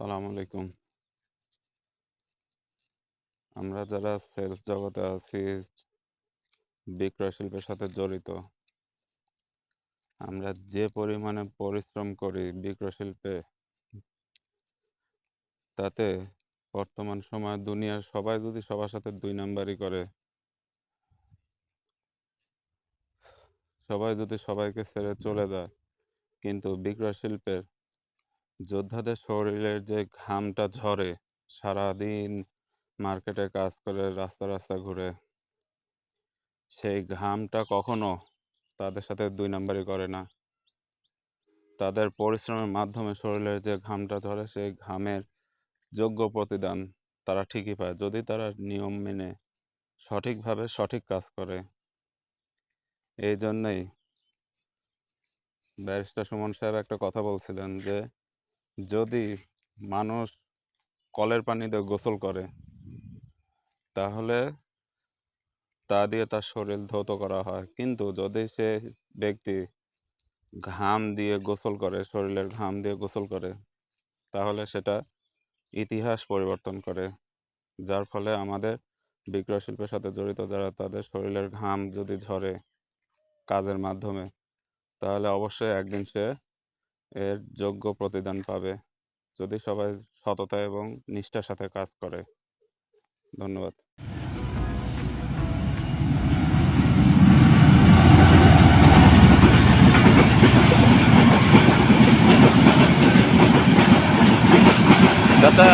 সালাম আলাইকুম। আমরা যারা সেলস জগতে আছি, বিক্রয় শিল্পের সাথে জড়িত, আমরা যে পরিমাণে পরিশ্রম করি বিক্রয় শিল্পে, তাতে বর্তমান সময়ে দুনিয়ার সবাই যদি সবার সাথে দুই নাম্বারি করে, সবাই যদি সবাইকে ছেড়ে চলে যায়, কিন্তু বিক্রয় শিল্পের যোদ্ধাদের শরীরের যে ঘামটা ঝরে, সারাদিন মার্কেটে কাজ করে রাস্তা রাস্তা ঘুরে, সেই ঘামটা কখনো তাদের সাথে দুই নাম্বারি করে না। তাদের পরিশ্রমের মাধ্যমে শরীরের যে ঘামটা ঝরে সেই ঘামের যোগ্য প্রতিদান তারা ঠিকই পায়, যদি তারা নিয়ম মেনে সঠিকভাবে সঠিক কাজ করে। এই জন্যই ব্যারিস্টার সুমন সাহেব একটা কথা বলছিলেন যে, যদি মানুষ কলের পানি দিয়ে গোসল করে, তাহলে তা দিয়ে তার শরীর ধৌত করা হয়, কিন্তু যদি সে ব্যক্তি ঘাম দিয়ে গোসল করে, শরীরের ঘাম দিয়ে গোসল করে, তাহলে সেটা ইতিহাস পরিবর্তন করে। যার ফলে আমাদের বিক্রয় শিল্পের সাথে জড়িত যারা, তাদের শরীরের ঘাম যদি ঝরে কাজের মাধ্যমে, তাহলে অবশ্যই একদিন সে এর যোগ্য প্রতিদান পাবে, যদি সবাই সততা এবং নিষ্ঠার সাথে কাজ করে। ধন্যবাদ। চাচা